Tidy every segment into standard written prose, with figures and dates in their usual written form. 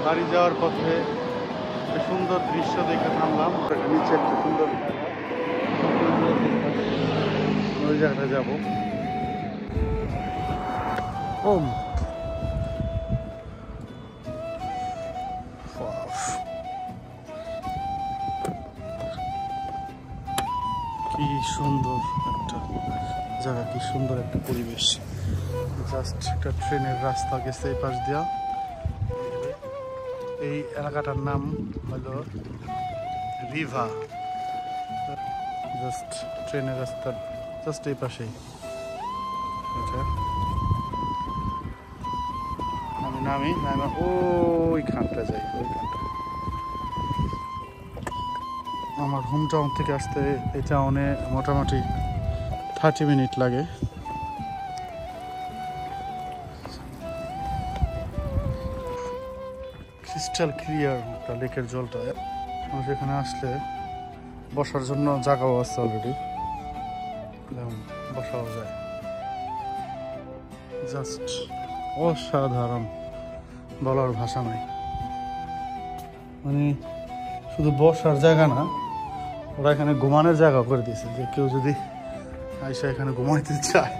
বাড়ি যাওয়ার পথে একটা সুন্দর দৃশ্য দেখে থামলাম। নিচে একটা সুন্দর ওই জায়গাটা যাবো। ওম কি সুন্দর একটা জায়গা, কি সুন্দর একটা পরিবেশ। জাস্ট একটা ট্রেনের রাস্তা গেছে এই পাশ দিয়া। এই এলাকাটার নাম হলো রিভা। জাস্ট ট্রেনের রাস্তার জাস্ট এই পাশেই। আমি নামি ওইখানটা যাই। ওইখানটা আমার হোম টাউন থেকে আসতে এই টাউনে মোটামুটি 30 মিনিট লাগে। ক্রিস্টাল ক্লিয়ার একটা লেকের জলটা। সেখানে আসলে বসার জন্য জায়গাও আছে অলরেডি, বসাও যায়। জাস্ট অসাধারণ, বলার ভাষা নাই। মানে শুধু বসার জায়গা না, ওরা এখানে ঘুমানোর জায়গা করে দিয়েছে, যে কেউ যদি আইসা এখানে ঘুমাইতে চায়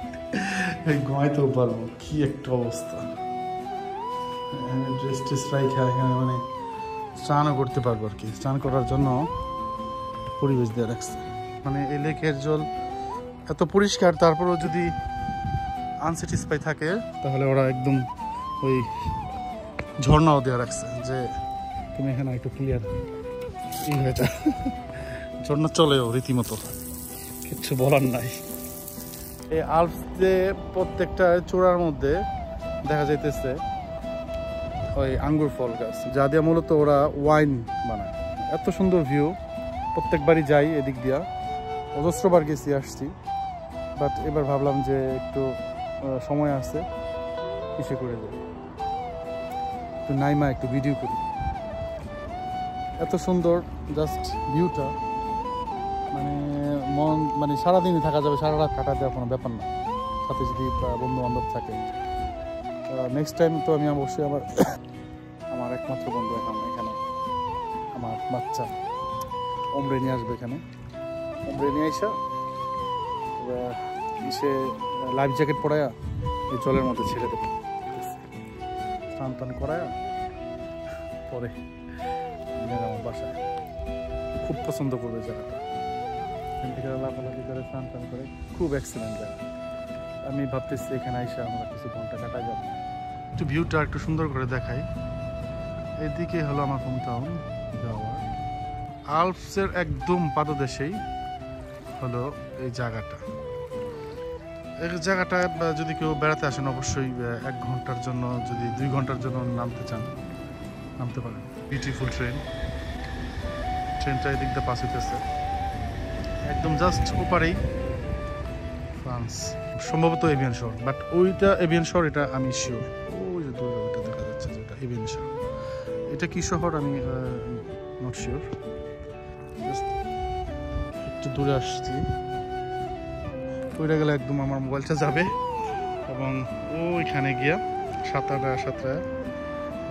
ঘুমাইতেও পারবো। কি একটা অবস্থা! ড্রেস টেস রাইখা এখানে মানে স্নানও করতে পারবো আর কি। স্নান করার জন্য পরিবেশ দিয়ে রাখছে। মানে এই লেকের জল এত পরিষ্কার, তারপরেও যদি আনস্যাটিসফাই থাকে তাহলে ওরা একদম ওই ঝর্ণাও দেওয়া রাখছে, যে তুমি এখানে একটু ক্লিয়ার হয়ে যা। ঝর্ণা চলেও রীতিমতো, কিচ্ছু বলার নাই। এই আল্পস যে প্রত্যেকটা চূড়ার মধ্যে দেখা যাইতেছে ওই আঙ্গুর ফল গাছ, যা দিয়ে মূলত ওরা ওয়াইন বানায়। এত সুন্দর ভিউ, প্রত্যেকবারই যাই এদিক দিয়া, অজস্রবার গেছি আসছি। বাট এবার ভাবলাম যে একটু সময় আছে, কিসে করে যাই, একটু নাইমা একটু ভিডিও করি। এত সুন্দর জাস্ট ভিউটা, মানে মন মানে সারাদিনই থাকা যাবে, সারা রাত কাটা দেওয়ার কোনো ব্যাপার না, সাথে যদি বন্ধু বান্ধব থাকে। নেক্সট টাইম তো আমি অবশ্যই আমার একমাত্র বন্ধু এখানে আমার বাচ্চা ওমরে নিয়ে আসবে। এখানে ওমরে নিয়ে আসা সে লাইফ জ্যাকেট পরায়া এই জলের মধ্যে ছেড়ে দেবে, স্নান টান করায়া পরে আমার বাসায়। খুব পছন্দ করবে জায়গাটা, এখান থেকে লাফালাফি করে স্নান টান করে, খুব এক্সিলেন্ট জায়গা। আমি ভাবতেছি এখানে আইসা আমরা কিছু ঘন্টা কাটা যাবো। একটু ভিউটা একটু সুন্দর করে দেখাই। এদিকে হলো আমার হোম টাউন যাওয়ার। আল্পসের একদম পাদদেশেই হলো এই জায়গাটা। এই জায়গাটা যদি কেউ বেড়াতে আসেন অবশ্যই 1 ঘন্টার জন্য, যদি 2 ঘন্টার জন্য নামতে চান নামতে পারেন। বিউটিফুল ট্রেনটা এদিক দিয়ে পাস হইতেছে একদম জাস্ট ওপারেই ফ্রান্স, সম্ভবত এভিয়ান শহর। বাট ওইটা এভিয়ান শহর এটা আমি শিওর। ওই যে দূরে ওইটা দেখা যাচ্ছে যেটা এভিয়ান শহর, এটা কি শহর আমি নট শিওর। একটু দূরে আসছি, ওইটা গেলে একদম আমার মোবাইলটা যাবে, এবং ওইখানে গিয়া সাতটা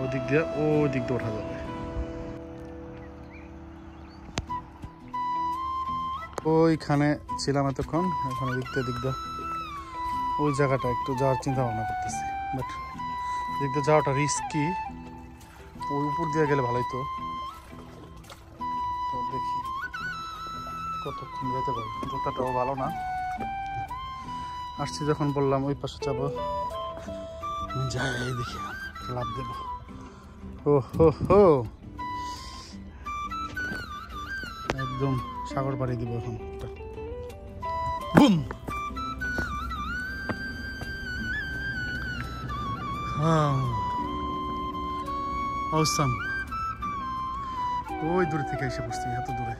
ওদিক দিয়ে ওঠা যাবে। ওইখানে ছিলাম এতক্ষণ, এখন দিক দিয়ে ওই জায়গাটা একটু যাওয়ার চিন্তা ভাবনা করতেছি। বাট দিক দিয়ে যাওয়াটা রিস্কি, ওই উপর দিয়ে গেলে ভালোই। তো দেখি কতক্ষণ যেতে পারি। জুতাটাও ভালো না, আসছি যখন বললাম ওই পাশে যাবো, যাই দেখি লাভ দেব। হো একদম সাগর পাড়ি দিব এখন। বুম! অসাম! ওই দূরে থেকে এসে পড়ছি, এত দূরে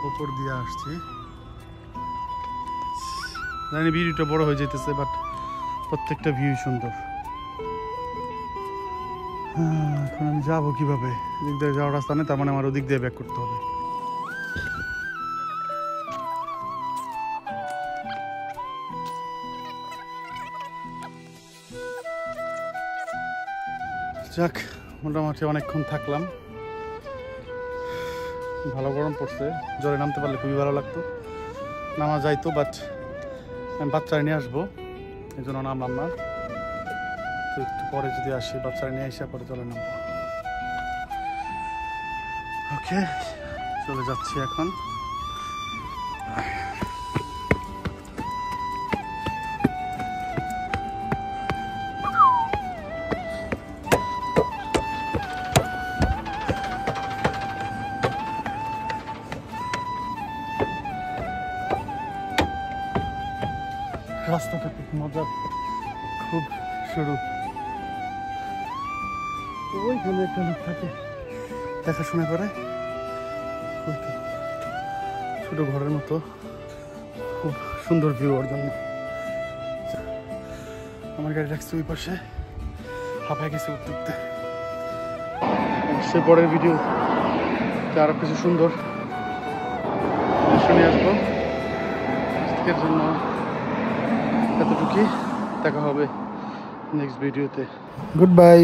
উপর দিয়ে আসছি। জানি ভিডিওটা বড় হয়ে যেতেছে, বাট প্রত্যেকটা ভিউ সুন্দর। এখন আমি যাবো কিভাবে? এদিক দিয়ে যাওয়ার রাস্তা নেই, তার মানে আমার ওদিক দিয়ে ব্যাক করতে হবে। যাক, মোটামুটি অনেকক্ষণ থাকলাম। ভালো গরম পড়ছে, জলে নামতে পারলে খুবই ভালো লাগতো, নামা যাইতো, বাট আমি বাচ্চারা নিয়ে আসবো এই জন্য নামলাম না। তো একটু পরে যদি আসি, বাচ্চারা নিয়ে এসে পরে জলে নামবো। ওকে, চলে যাচ্ছি এখন। রাস্তাটা খুব মজার, খুব সরু। ওইখানে একটা লোক থাকে, দেখাশোনা করে, ছোট ঘরের মতো, খুব সুন্দর ভিউ ওর জন্য। আমার গাড়ি রাখছে ওই পাশে, হাঁপায় গেছে উঠতে উঠতে। সে পরের ভিডিও আরো কিছু সুন্দর দৃশ্য নিয়ে আসবো। আজকের জন্য এতটুকুই, দেখা হবে নেক্সট ভিডিওতে। Good bye.